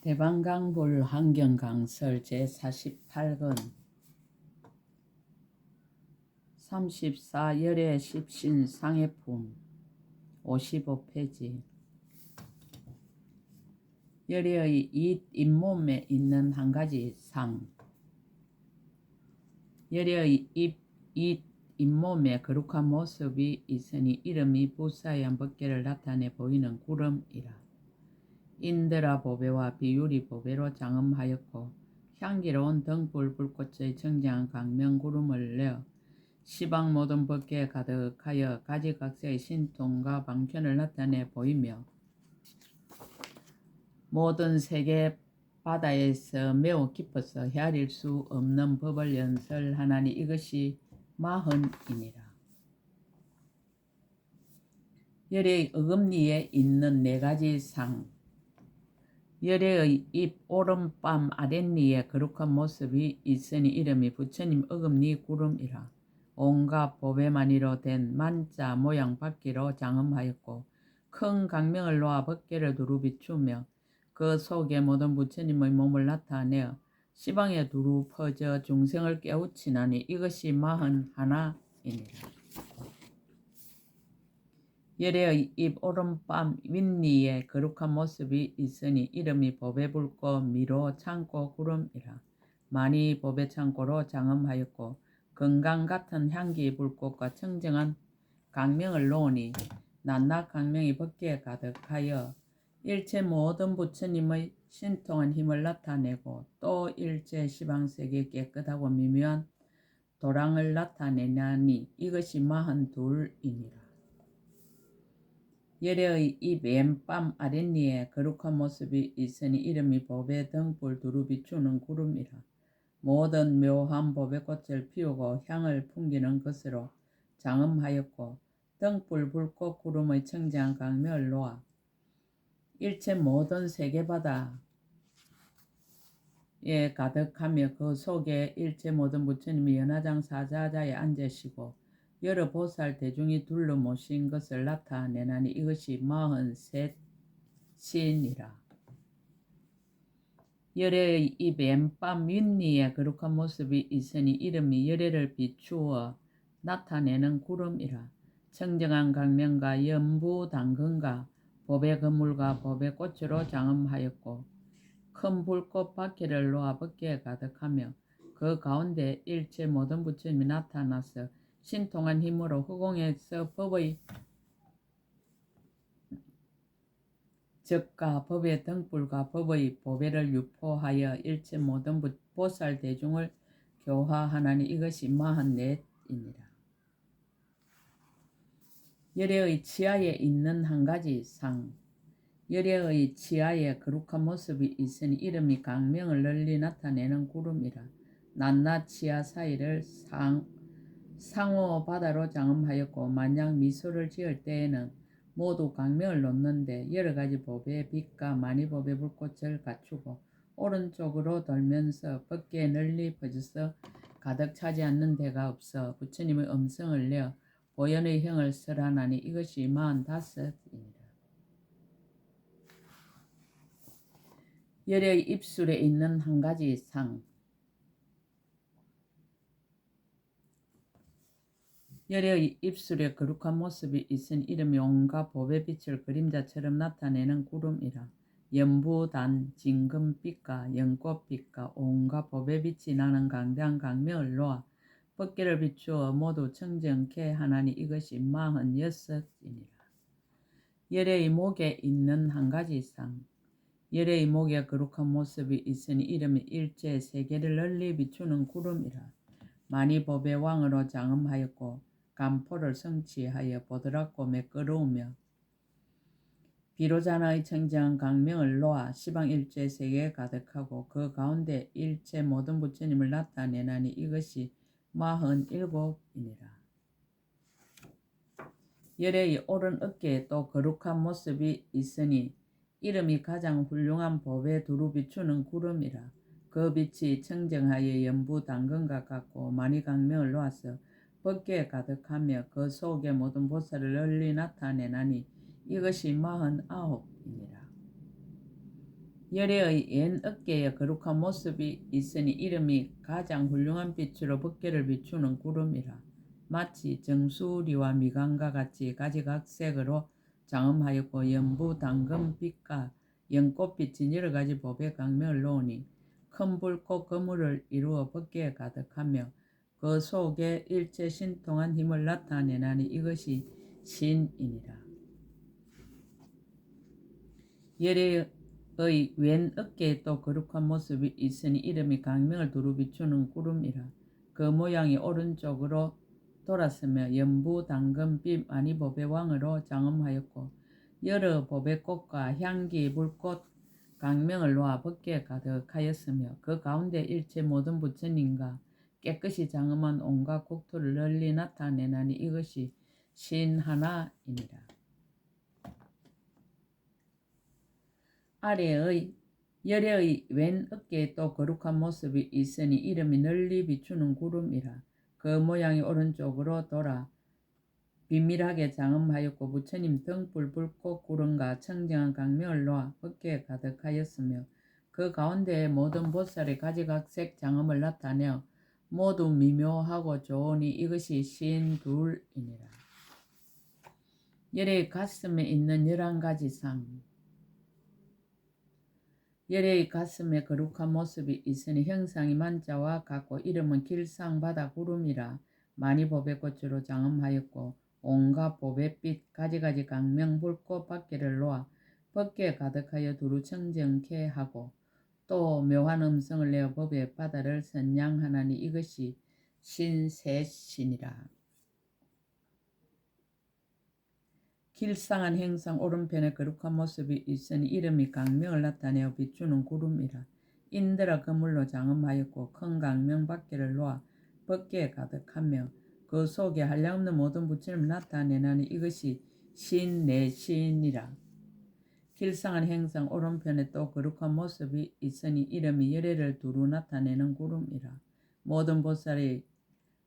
대방강불 환경강설 제48권 34 열의 십신 상해품 55페이지. 열의 잇몸에 있는 한 가지 상. 열의 잇몸에 거룩한 모습이 있으니 이름이 부사한 법계를 나타내 보이는 구름이라. 인드라 보배와 비유리 보배로 장엄하였고 향기로운 등불 불꽃의 청정한 강명 구름을 내어 시방 모든 법계에 가득하여 가지각색의 신통과 방편을 나타내 보이며 모든 세계 바다에서 매우 깊어서 헤아릴 수 없는 법을 연설하나니 이것이 마흔이니라. 열의 어금니에 있는 네 가지 상. 열의 입 오른뺨 아랫니에 거룩한 모습이 있으니 이름이 부처님 어금니 구름이라. 온갖 보배만이로 된 만자 모양 바퀴로 장엄하였고 큰 강명을 놓아 법계를 두루 비추며 그 속에 모든 부처님의 몸을 나타내어 시방에 두루 퍼져 중생을 깨우치나니 이것이 41이니라. 열의 입 오른뺨 윗니에 거룩한 모습이 있으니 이름이 보배불꽃 미로 창고 구름이라. 많이 보배창고로 장엄하였고 건강 같은 향기 불꽃과 청정한 강명을 놓으니 낱낱 강명이 법계에 가득하여 일체 모든 부처님의 신통한 힘을 나타내고 또 일체 시방세계의 깨끗하고 미묘한 도랑을 나타내나니 이것이 42이니라. 열의 입 왼뺨 아랫니에 거룩한 모습이 있으니 이름이 보배 등불 두루 비추는 구름이라. 모든 묘한 보배꽃을 피우고 향을 풍기는 것으로 장엄하였고 등불 불꽃 구름의 청정한 강명을 놓아 일체 모든 세계바다에 가득하며 그 속에 일체 모든 부처님이 연화장 사자자에 앉으시고 여러 보살 대중이 둘러 모신 것을 나타내나니 이것이 43신이라. 열의 입 왼뺨 윗니에 거룩한 모습이 있으니 이름이 열애를 비추어 나타내는 구름이라. 청정한 강명과 연부 당근과 보배 그물과 보배 꽃으로 장엄하였고 큰 불꽃 바퀴를 놓아 법계에 가득하며 그 가운데 일체 모든 부처님이 나타나서 신통한 힘으로 허공에서 법의 적과 법의 등불과 법의 보배를 유포하여 일체 모든 보살 대중을 교화하나니 이것이 44이니라. 열애의 치아에 있는 한 가지 상. 열애의 치아에 거룩한 모습이 있으니 이름이 강명을 널리 나타내는 구름이라. 낱낱 치아 사이를 상호 바다로 장엄하였고 만약 미소를 지을 때에는 모두 강명을 놓는데 여러가지 보배의 빛과 많이 보배 불꽃을 갖추고 오른쪽으로 돌면서 법계에 널리 퍼져서 가득 차지 않는 데가 없어 부처님의 음성을 내어 보현의 형을 설하나니 이것이 45이니라. 열의 입술에 있는 한 가지 상. 열의 입술에 거룩한 모습이 있은 이름이 온갖 보배빛을 그림자처럼 나타내는 구름이라. 연부단 진금빛과 연꽃빛과 온갖 보배빛이 나는 강대한 강명을 놓아 법계를 비추어 모두 청정케 하나니 이것이 46이니라. 열의 목에 있는 한 가지 상. 열의 목에 거룩한 모습이 있으니 이름이 일체 세계를 널리 비추는 구름이라. 많이 보배 왕으로 장엄하였고 간포를 성취하여 보드랍고 매끄러우며 비로자나의 청정한 강명을 놓아 시방 일체 세계에 가득하고 그 가운데 일체 모든 부처님을 나타내나니 이것이 47이니라. 열의 오른 어깨에 또 거룩한 모습이 있으니 이름이 가장 훌륭한 보배 두루 비추는 구름이라. 그 빛이 청정하여 연부 당근과 같고 많이 강명을 놓아서 법계에 가득하며 그 속에 모든 보살을 널리 나타내나니 이것이 49이니라. 열애의 왼 어깨에 거룩한 모습이 있으니 이름이 가장 훌륭한 빛으로 법궤를 비추는 구름이라. 마치 정수리와 미간과 같이 가지각색으로 장엄하였고 연부 당금빛과 연꽃빛인 여러 가지 법의 강명을 놓으니 큰 불꽃 그물을 이루어 법궤에 가득하며 그 속에 일체 신통한 힘을 나타내나니 이것이 신이니라. 열애의 왼 어깨에 또 거룩한 모습이 있으니 이름이 강명을 두루 비추는 구름이라. 그 모양이 오른쪽으로 돌았으며 연부 당금빛 많이 법의 왕으로 장엄하였고 여러 법의 꽃과 향기 불꽃 강명을 놓아 법궤에 가득하였으며 그 가운데 일체 모든 부처님과 깨끗이 장엄한 온갖 국토를 널리 나타내나니 이것이 신 하나이니라. 아래의 열애의 왼 어깨에 또 거룩한 모습이 있으니 이름이 널리 비추는 구름이라. 그 모양이 오른쪽으로 돌아 비밀하게 장엄하였고 부처님 등불 불꽃 구름과 청정한 강명을 놓아 법궤에 가득하였으며 그 가운데에 모든 보살의 가지각색 장엄을 나타내어 모두 미묘하고 좋으니 이것이 신둘이니라. 열애의 가슴에 있는 11가지 상. 열애의 가슴에 거룩한 모습이 있으니 형상이 만자와 같고 이름은 길상 바다 구름이라. 많이 법의 꽃으로 장엄하였고 온갖 법의 빛 가지가지 강명 불꽃 법궤를 놓아 법궤에 가득하여 두루 청정케 하고 또 묘한 음성을 내어 법의 바다를 선양하나니 이것이 신셋이니라. 길상한 행상 오른편에 거룩한 모습이 있으니 이름이 강명을 나타내어 비추는 구름이라. 인들아 그물로 장엄하였고 큰 강명 법궤를 놓아 법궤에 가득하며 그 속에 한량없는 모든 부처님을 나타내나니 이것이 신내신이라. 길상한 행상 오른편에 또 거룩한 모습이 있으니 이름이 열애를 두루 나타내는 구름이라. 모든 보살이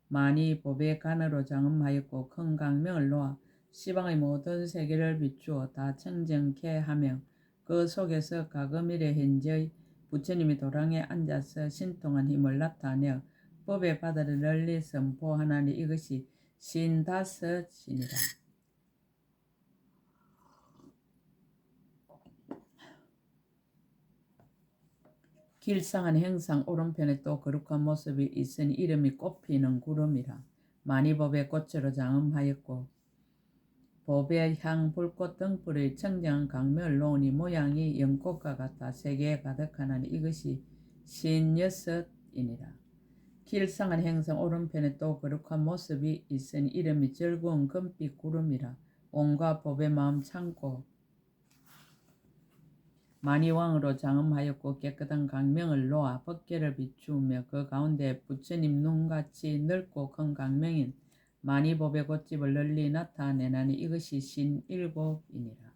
많이 법의 간으로 장엄하였고 큰 강명을 놓아 시방의 모든 세계를 비추어 다 청정케 하며 그 속에서 가금일의 현재의 부처님이 도랑에 앉아서 신통한 힘을 나타내어 법의 바다를 널리 선포하나니 이것이 신다섯이니라. 길상한 행상 오른편에 또 거룩한 모습이 있으니 이름이 꽃피는 구름이라. 많이 법의 꽃으로 장엄하였고 법의 향 불꽃 등불의 청정한 강명을 놓으니 모양이 연꽃과 같아 세계에 가득하나니 이것이 신여섯이니라. 길상한 행성 오른편에 또 거룩한 모습이 있으니 이름이 즐거운 금빛 구름이라. 온갖 법의 마음 참고 많이 왕으로 장엄하였고 깨끗한 강명을 놓아 법궤를 비추며 그 가운데 부처님 눈같이 넓고 큰 강명인 많이 법의 꽃집을 널리 나타내나니 이것이 신일곱이니라.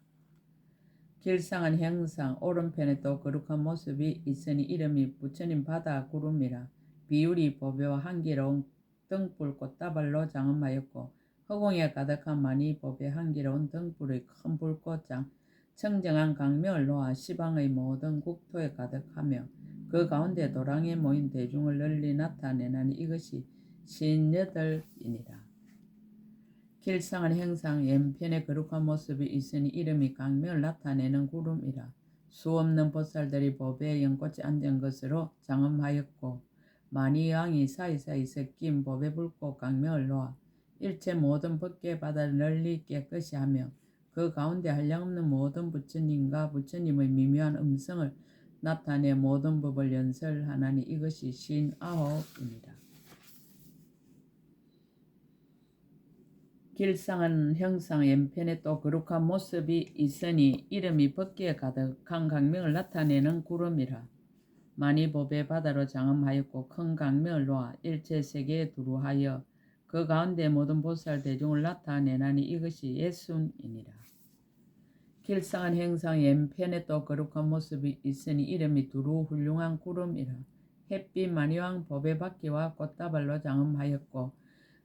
길상한 형상 오른편에 또 거룩한 모습이 있으니 이름이 부처님 바다 구름이라. 비율이 보배와 향기로운 등불 꽃다발로 장엄하였고 허공에 가득한 많이 법의 향기로운 등불의 큰 불꽃장 청정한 강명을 놓아 시방의 모든 국토에 가득하며 그 가운데 도랑에 모인 대중을 널리 나타내나니 이것이 신여덟이니라. 길상한 형상 왼편에 거룩한 모습이 있으니 이름이 강명을 나타내는 구름이라. 수없는 보살들이 법의 연꽃이 앉은 것으로 장엄하였고 많이 양이 사이사이 섞인 법의 불꽃 강명을 놓아 일체 모든 법궤 바다를 널리 깨끗이 하며 그 가운데 한량없는 모든 부처님과 부처님의 미묘한 음성을 나타내 모든 법을 연설하나니 이것이 신아홉입니다. 길상한 형상 왼편에 또 거룩한 모습이 있으니 이름이 법궤에 가득한 강명을 나타내는 구름이라. 많이 법의 바다로 장엄하였고 큰 강명을 놓아 일체 세계에 두루하여 그 가운데 모든 보살 대중을 나타내나니 이것이 예순이니라. 길상한 형상 왼편에 또 거룩한 모습이 있으니 이름이 두루 훌륭한 구름이라. 햇빛 만이왕 법의 바퀴와 꽃다발로 장엄하였고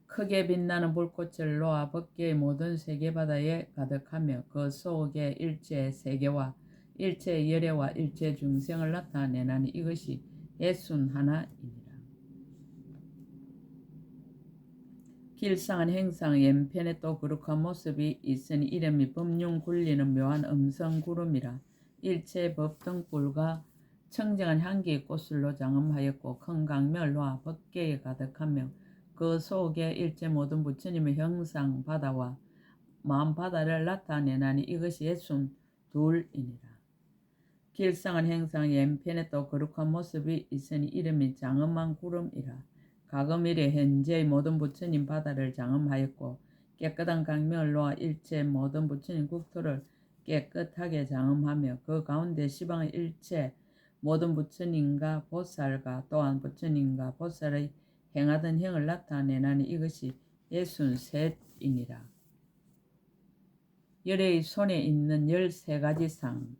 크게 빛나는 불꽃을 놓아 법궤의 모든 세계바다에 가득하며 그 속에 일체 세계와 일체 열애와 일체 중생을 나타내나니 이것이 예순 하나이니라. 길상한 행상 왼편에 또 거룩한 모습이 있으니 이름이 법륜 굴리는 묘한 음성구름이라. 일체 법등불과 청정한 향기의 꽃술로 장엄하였고 큰 강멸과 법계에 가득하며 그 속에 일체 모든 부처님의 형상 바다와 마음 바다를 나타내나니 이것이 예순 둘이니라. 길상한 행상 왼편에 또 거룩한 모습이 있으니 이름이 장엄한 구름이라. 가금일에 현재의 모든 부처님 바다를 장엄하였고 깨끗한 강멸로와 일체 모든 부처님 국토를 깨끗하게 장엄하며 그 가운데 시방의 일체 모든 부처님과 보살과 또한 부처님과 보살의 행하던 행을 나타내나니 이것이 예순셋이니라. 열의 손에 있는 13가지 상.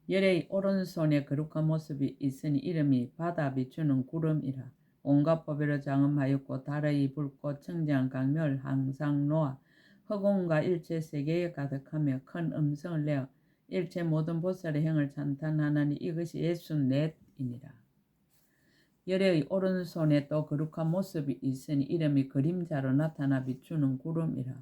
열의 오른손에 거룩한 모습이 있으니 이름이 바다 비추는 구름이라. 온갖 법외로 장엄하였고 달의 불꽃 청정한 강멸 항상 노아 허공과 일체 세계에 가득하며 큰 음성을 내어 일체 모든 보살의 행을 찬탄하나니 이것이 예순넷이니라. 열의 오른손에 또 거룩한 모습이 있으니 이름이 그림자로 나타나 비추는 구름이라.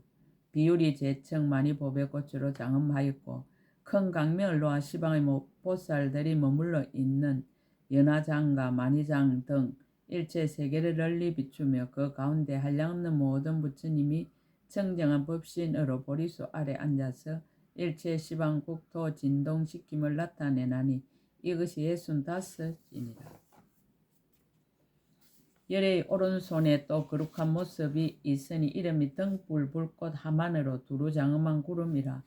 비율이 제청 많이 법의 꽃으로 장엄하였고 큰 강멸로와 시방의 보살들이 머물러 있는 연화장과 만희장 등 일체 세계를 널리 비추며 그 가운데 한량없는 모든 부처님이 청정한 법신으로 보리수 아래 앉아서 일체 시방 국토 진동시킴을 나타내나니 이것이 예순다섯이니라. 열의 오른손에 또 거룩한 모습이 있으니 이름이 등불 불꽃 하만으로 두루 장엄한 구름이라.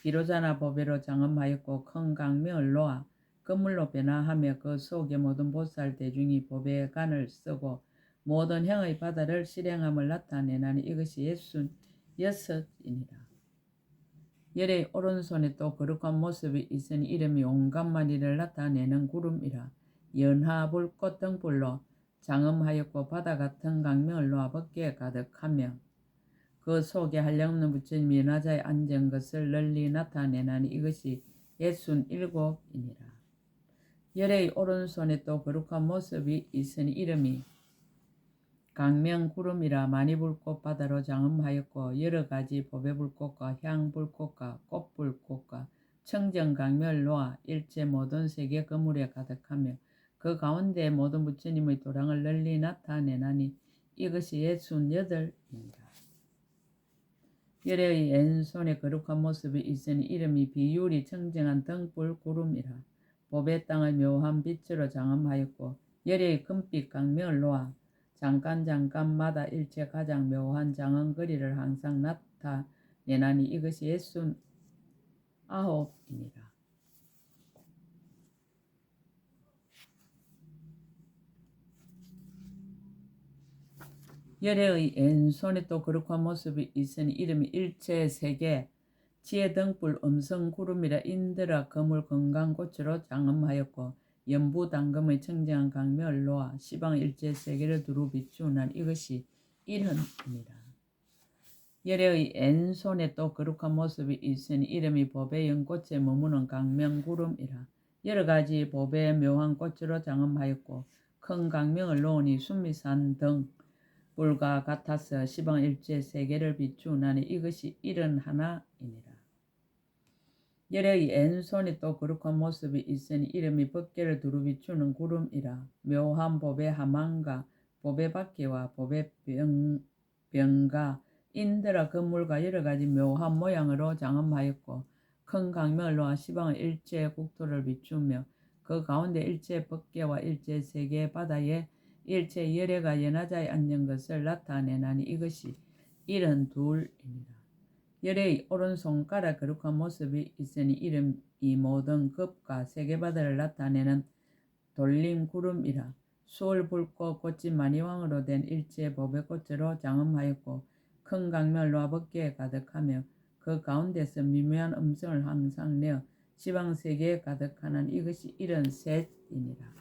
비로자나 법외로 장엄하였고 큰 강멸로와 건물로 변화하며 그 속에 모든 보살 대중이 법의 간을 쓰고 모든 행의 바다를 실행함을 나타내나니 이것이 예순 여섯이니라. 열의 오른손에 또 거룩한 모습이 있으니 이름이 온갖 만리를 나타내는 구름이라. 연하 불꽃 등불로 장엄하였고 바다 같은 강명을로와 법계에 가득하며 그 속에 한량없는 부처님이 연화자에 앉은 것을 널리 나타내나니 이것이 예순일곱이니라. 열의 오른손에 또 거룩한 모습이 있으니 이름이 강명구름이라. 많이 불꽃 바다로 장엄하였고 여러가지 법의 불꽃과 향불꽃과 꽃불꽃과 청정강멸로와 일체 모든 세계 거물에 가득하며 그 가운데 모든 부처님의 도량을 널리 나타내나니 이것이 예순여덟입니다. 열의 왼손에 거룩한 모습이 있으니 이름이 비율이 청정한 등불 구름이라. 법의 땅을 묘한 빛으로 장엄하였고 열의 금빛 강멸로와 잠깐마다 일체 가장 묘한 장엄거리를 항상 나타내나니 이것이 예순 아홉이니라. 열의 왼손에 또 거룩한 모습이 있으니 이름이 일체 세계 지혜 등불 음성 구름이라. 인드라 거물 건강꽃으로 장엄하였고 연부 당금의 청정한 강멸로와 시방 일체 세계를 두루 비추난 이것이 일흔이니라. 열의 왼손에 또 거룩한 모습이 있으니 이름이 법의 연꽃에 머무는 강명구름이라. 여러가지 법의 묘한 꽃으로 장엄하였고 큰 강명을 놓으니 순미산 등 불과 같아서 시방 일체 세계를 비추나니 이것이 일흔하나이니라. 열의 왼손에 또 거룩한 모습이 있으니 이름이 법계를 두루 비추는 구름이라. 묘한 법의 하만과 법의 박계와 법의 병과 인드라 건물과 여러가지 묘한 모양으로 장엄하였고 큰 강멸로와 시방의 일체 국토를 비추며 그 가운데 일체 법계와 일체 세계 바다에 일체 열애가 연화자에 앉은 것을 나타내나니 이것이 일흔둘이니라. 열의 오른손가락 거룩한 모습이 있으니 이름이 모든 급과 세계바다를 나타내는 돌림 구름이라. 수월 불꽃 꽃이 만이왕으로 된 일체 법의 꽃으로 장엄하였고 큰 강멸로와 법계에 가득하며 그 가운데서 미묘한 음성을 항상 내어 시방세계에 가득하는 이것이 일흔셋이니라.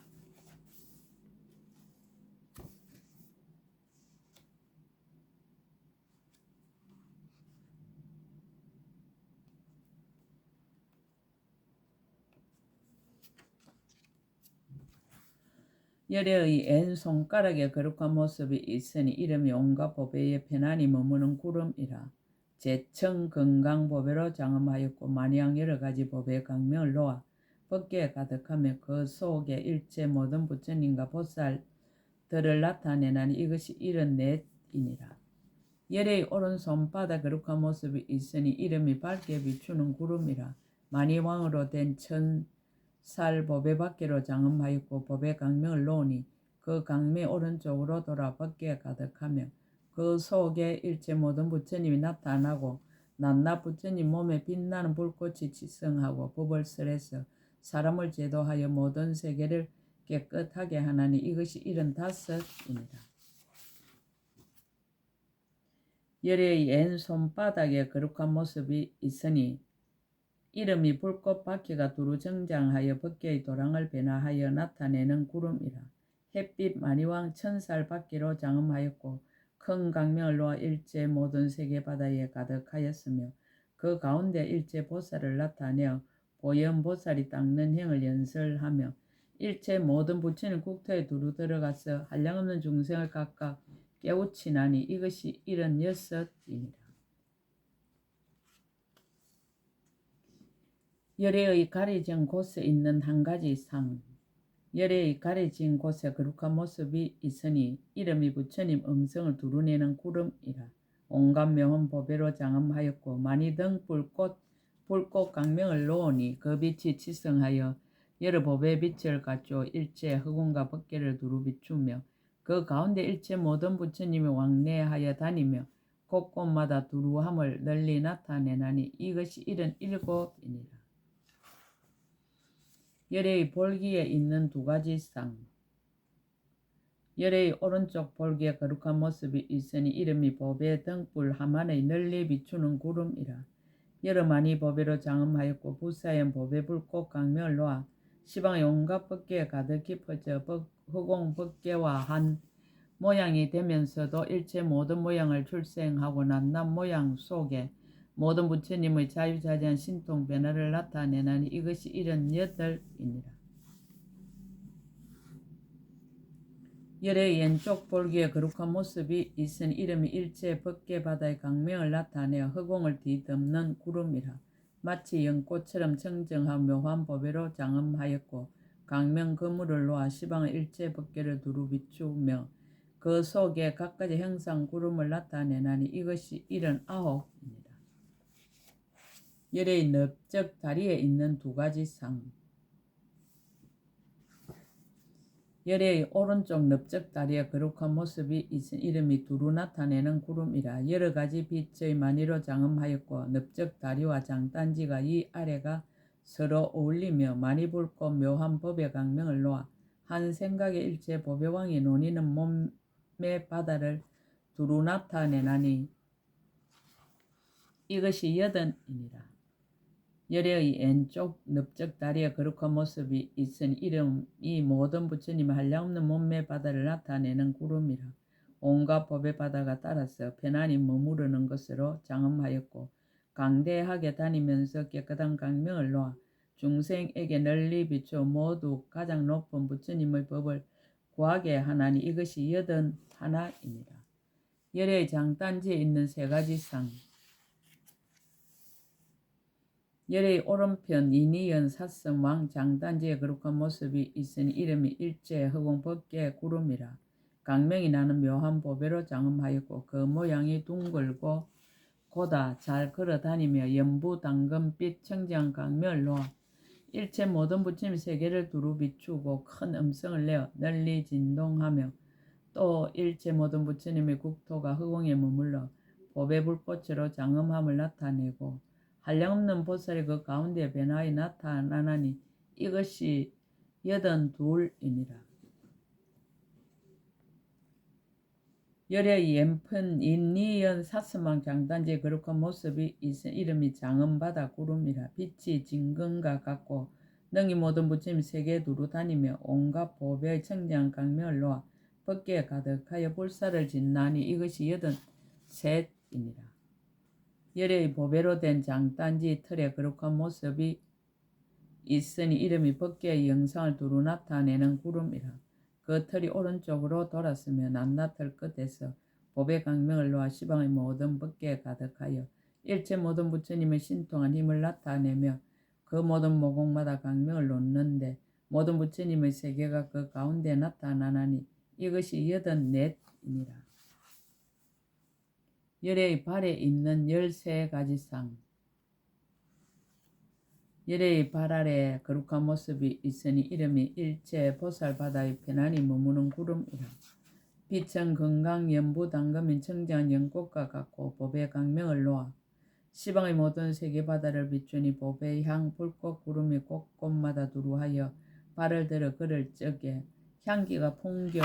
열애의 엔 손가락에 거룩한 모습이 있으니 이름이 온갖 보배에 편안히 머무는 구름이라. 제청 건강 보배로 장엄하였고 만양 여러 가지 보배 강명을 놓아 법궤에 가득하며 그 속에 일체 모든 부처님과 보살들을 나타내나니 이것이 74이니라. 열애의 오른손바닥 거룩한 모습이 있으니 이름이 밝게 비추는 구름이라. 만이왕으로 된 천살 보배 밖으로 장엄하였고 보배 강명을 놓으니 그 강명 오른쪽으로 돌아 밖에 가득하며 그 속에 일체 모든 부처님이 나타나고 낱낱 부처님 몸에 빛나는 불꽃이 지성하고 법을 설해서 사람을 제도하여 모든 세계를 깨끗하게 하나니 이것이 75이니라. 열애의 엔 손바닥에 거룩한 모습이 있으니 이름이 불꽃 바퀴가 두루 정장하여 법궤의 도랑을 변화하여 나타내는 구름이라. 햇빛 만이왕 천살 바퀴로 장엄하였고 큰 강명을 놓아 일체 모든 세계 바다에 가득하였으며 그 가운데 일체 보살을 나타내어 보현 보살이 닦는 행을 연설하며 일체 모든 부처님 국토에 두루 들어가서 한량없는 중생을 각각 깨우치나니 이것이 76이니라. 열애의 가려진 곳에 있는 한 가지 상. 열애의 가려진 곳에 거룩한 모습이 있으니 이름이 부처님 음성을 두루내는 구름이라. 온갖 묘한 보배로 장엄하였고 많이 등 불꽃 강명을 놓으니 그 빛이 지성하여 여러 보배 빛을 갖추어 일체 흑운과 법궤를 두루 비추며 그 가운데 일체 모든 부처님이 왕래하여 다니며 곳곳마다 두루함을 널리 나타내나니 이것이 77이니라. 열애의 볼기에 있는 두 가지 상. 열애의 오른쪽 볼기에 거룩한 모습이 있으니 이름이 보배 등불 하만의 널리 비추는 구름이라. 여러 많이 보배로 장엄하였고 부사연 보배 불꽃 강명을 놓아 시방의 온갖 법궤에 가득히 퍼져 허공 법궤와 한 모양이 되면서도 일체 모든 모양을 출생하고 낱낱 모양 속에 모든 부처님의 자유자재한 신통 변화를 나타내나니 이것이 78이니라. 열애의 왼쪽 볼기에 거룩한 모습이 있으니 이름이 일체 법궤 바다의 강명을 나타내어 허공을 뒤덮는 구름이라. 마치 연꽃처럼 청정하고 묘한 보배로 장엄하였고 강명 그물을 놓아 시방의 일체 법궤를 두루 비추며 그 속에 각가지 형상 구름을 나타내나니 이것이 79이니라. 열애의 넓적 다리에 있는 두 가지 상. 열애의 오른쪽 넓적 다리에 거룩한 모습이 있은 이름이 두루 나타내는 구름이라. 여러 가지 빛의 만이로 장엄하였고 넓적 다리와 장단지가 이 아래가 서로 어울리며 많이 붉고 묘한 법의 강명을 놓아 한 생각의 일체 보배왕이 논이는 몸의 바다를 두루 나타내나니 이것이 80이니라. 열애의 왼쪽 넓적 다리에 거룩한 모습이 있으니 이름이 모든 부처님의 한량없는 몸매 바다를 나타내는 구름이라. 온갖 법의 바다가 따라서 편안히 머무르는 것으로 장엄하였고 강대하게 다니면서 깨끗한 강명을 놓아 중생에게 널리 비추어 모두 가장 높은 부처님의 법을 구하게 하나니 이것이 81이니라. 열애의 장단지에 있는 세 가지 상. 열애의 오른편 이니연 사성왕 장단지에 거룩한 모습이 있으니 이름이 일체 허공 법궤 구름이라. 강명이 나는 묘한 보배로 장엄하였고 그 모양이 둥글고 고다 잘 걸어다니며 연부 당근빛 청정 강명을 놓아 일체 모든 부처님 세계를 두루 비추고 큰 음성을 내어 널리 진동하며 또 일체 모든 부처님의 국토가 허공에 머물러 보배 불꽃으로 장엄함을 나타내고 한량없는 보살이 그 가운데 변화에 나타나나니 이것이 82이니라. 열애의 왼편 인니연 사스망 장단지에 거룩한 모습이 있은 이름이 장엄바다 구름이라. 빛이 진금과 같고 능히 모든 부처님 세계에 두루 다니며 온갖 보배의 청정 강명을 놓아 법궤에 가득하여 불사를 짓나니 이것이 83이니라. 열애의 보배로 된 장단지 틀에 거룩한 모습이 있으니 이름이 법궤의 영상을 두루 나타내는 구름이라. 그 털이 오른쪽으로 돌았으며 낱낱을 끝에서 법의 강명을 놓아 시방의 모든 법계에 가득하여 일체 모든 부처님의 신통한 힘을 나타내며 그 모든 모공마다 강명을 놓는데 모든 부처님의 세계가 그 가운데 나타나나니 이것이 84이니라. 열의 발에 있는 13가지 상. 열의 발 아래 거룩한 모습이 있으니 이름이 일체 보살바다의 편안히 머무는 구름이라. 빛은 건강 연부 당금인 청정한 연꽃과 같고 법의 강명을 놓아 시방의 모든 세계바다를 비추니 법의 향 불꽃 구름이 곳곳마다 두루하여 발을 들어 그를 적에 향기가 풍겨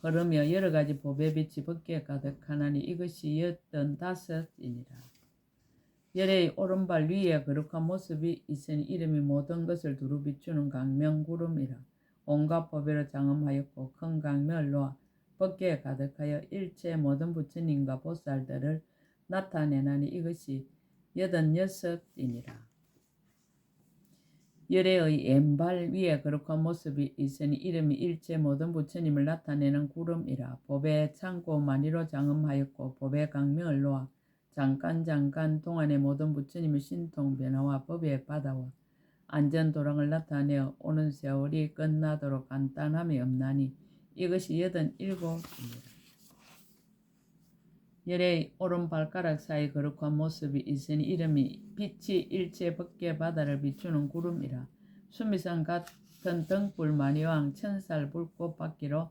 흐르며 여러가지 법의 빛이 법계에 가득하나니 이것이 85이니라. 열의 오른발 위에 거룩한 모습이 있으니 이름이 모든 것을 두루 비추는 강명구름이라. 온갖 법회로 장엄하였고 큰 강명을 놓아 법계에 가득하여 일체 모든 부처님과 보살들을 나타내나니 이것이 86이니라. 열의 왼발 위에 거룩한 모습이 있으니 이름이 일체 모든 부처님을 나타내는 구름이라. 법의 창고 만리로 장엄하였고 법의 강명을 놓아 잠깐 동안의 모든 부처님의 신통 변화와 법의 바다와 안전도랑을 나타내어 오는 세월이 끝나도록 간단함이 없나니 이것이 87이니라. 열의 오른발가락 사이 거룩한 모습이 있으니 이름이 빛이 일체 법계 바다를 비추는 구름이라. 수미산 같은 등불 만이왕 천살 불꽃 받기로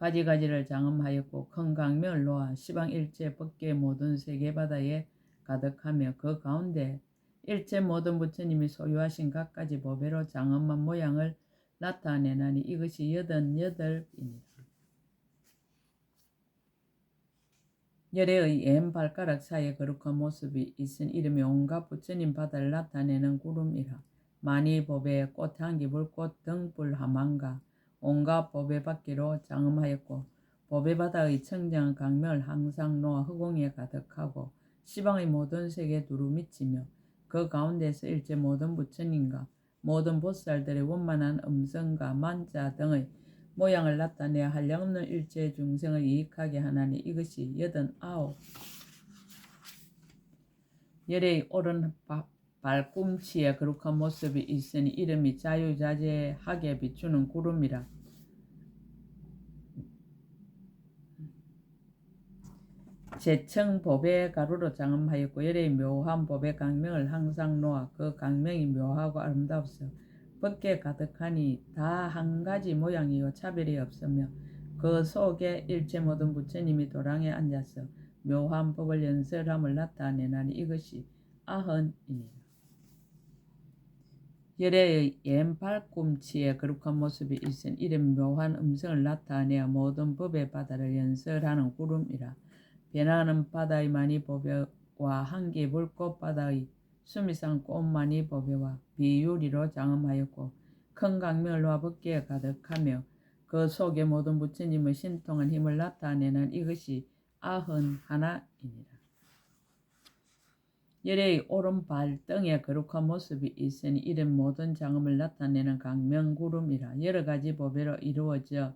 가지가지를 장엄하였고 큰 강명을 놓아 시방 일체 법계 모든 세계바다에 가득하며 그 가운데 일체 모든 부처님이 소유하신 각가지 법회로 장엄한 모양을 나타내나니 이것이 88이니라. 열의 왼발가락 사이에 거룩한 모습이 있은 이름이 온갖 부처님 바다를 나타내는 구름이라. 많이 법회 꽃향기 불꽃 등불 하만가 온갖 법회 받기로 장엄하였고 법회 바다의 청정한 강명을 항상 놓아 허공에 가득하고 시방의 모든 세계에 두루 미치며 그 가운데서 일체 모든 부처님과 모든 보살들의 원만한 음성과 만자 등의 모양을 나타내어 한량없는 일체 중생을 이익하게 하나니 이것이 89. 열의 오른 발꿈치에 거룩한 모습이 있으니 이름이 자유자재하게 비추는 구름이라. 제청 법의 가루로 장엄하였고 열의 묘한 법의 강명을 항상 놓아 그 강명이 묘하고 아름다웠어 법계에 가득하니 다 한 가지 모양이요 차별이 없으며 그 속에 일체 모든 부처님이 도랑에 앉아서 묘한 법을 연설함을 나타내나니 이것이 90이니라. 열의 왼발꿈치에 거룩한 모습이 있은 이름 묘한 음성을 나타내어 모든 법의 바다를 연설하는 구름이라. 변화하는 바다의 많이 법회와 한기 불꽃 바다의 수미산 꽃 많이 법회와 비유리로 장엄하였고 큰 강명을 놓아 법계에 가득하며 그 속에 모든 부처님의 신통한 힘을 나타내는 이것이 91이니라. 열의 오른발 등에 거룩한 모습이 있으니 이름 모든 장엄을 나타내는 강명구름이라. 여러가지 법회로 이루어져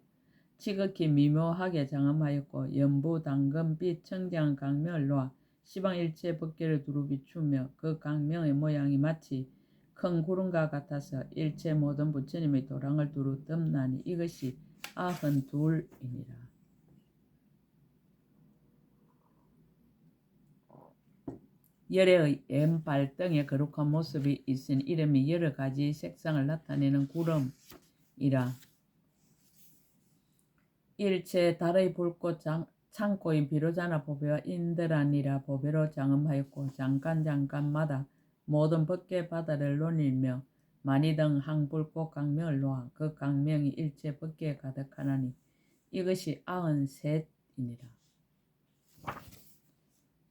지극히 미묘하게 장엄하였고 연부 당금빛 청정한 강명을 놓아 시방 일체 법계를 두루 비추며 그 강명의 모양이 마치 큰 구름과 같아서 일체 모든 부처님의 도랑을 두루 덮나니 이것이 92이니라. 열의 왼발 등에 거룩한 모습이 있은 이름이 여러가지 색상을 나타내는 구름이라. 일체 달의 불꽃 창고인 비로자나 법회와 인드라니라 법회로 장엄하였고 잠깐마다 모든 법계 바다를 논일며 많이 등 항불꽃 강명을 놓아 그 강명이 일체 법계에 가득하나니 이것이 93이니라.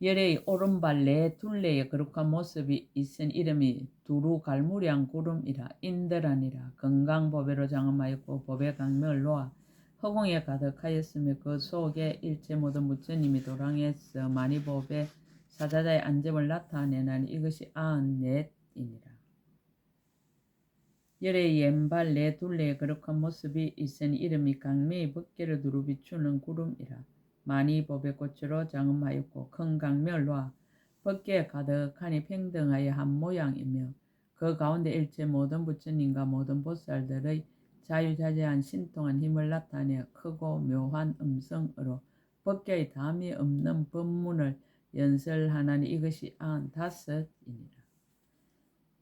열의 오른발 네 둘레에 거룩한 모습이 있은 이름이 두루 갈무리한 구름이라. 인드라니라 건강법회로 장엄하였고 법의 강명을 놓아 허공에 가득하였으며 그 속에 일체 모든 부처님이 도랑에서 많이 법의 사자자의 안점을 나타내나니 이것이 94이니라. 열의 왼발 네 둘레의 거룩한 모습이 있으니 이름이 강매의 벗개를 두루 비추는 구름이라. 많이 법의 꽃으로 장엄하였고 큰 강멸과 벗개에 가득하니 평등하여 한 모양이며 그 가운데 일체 모든 부처님과 모든 보살들의 자유자재한 신통한 힘을 나타내어 크고 묘한 음성으로 벗개의 담이 없는 법문을 연설하나니 이것이 95이니라.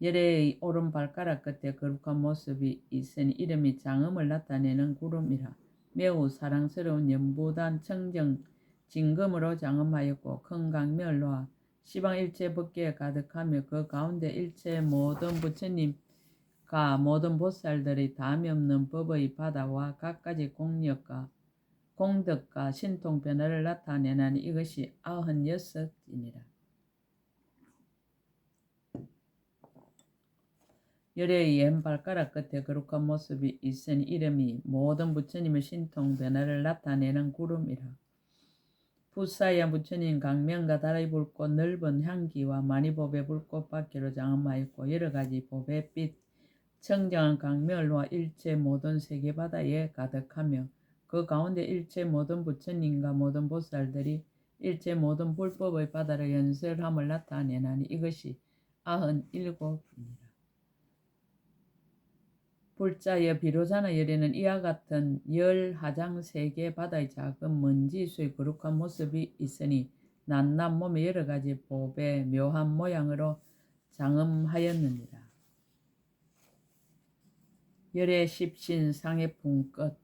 열의 오른발가락 끝에 거룩한 모습이 있으니 이름이 장엄을 나타내는 구름이라. 매우 사랑스러운 연보단 청정 진금으로 장엄하였고 큰 강멸과 시방 일체 법계에 가득하며 그 가운데 일체 모든 부처님과 모든 보살들의 담이 없는 법의 바다와 갖가지 공력과 공덕과 신통 변화를 나타내나니 이것이 96이니라. 열의 왼발가락 끝에 거룩한 모습이 있으니 이름이 모든 부처님의 신통 변화를 나타내는 구름이라. 붓사이한 부처님 강명과 달의 불꽃 넓은 향기와 많이 법의 불꽃 밖으로 장엄하였고 여러가지 법의 빛 청정한 강멸과 일체 모든 세계바다에 가득하며 그 가운데 일체 모든 부처님과 모든 보살들이 일체 모든 불법의 바다를 연설함을 나타내나니 이것이 97이니라. 불자여 비로자나 열에는 이와 같은 열 하장 세계 바다의 작은 먼지수의 거룩한 모습이 있으니 낱낱 몸의 여러가지 법의 묘한 모양으로 장엄하였느니라. 열의 십신 상의 품끝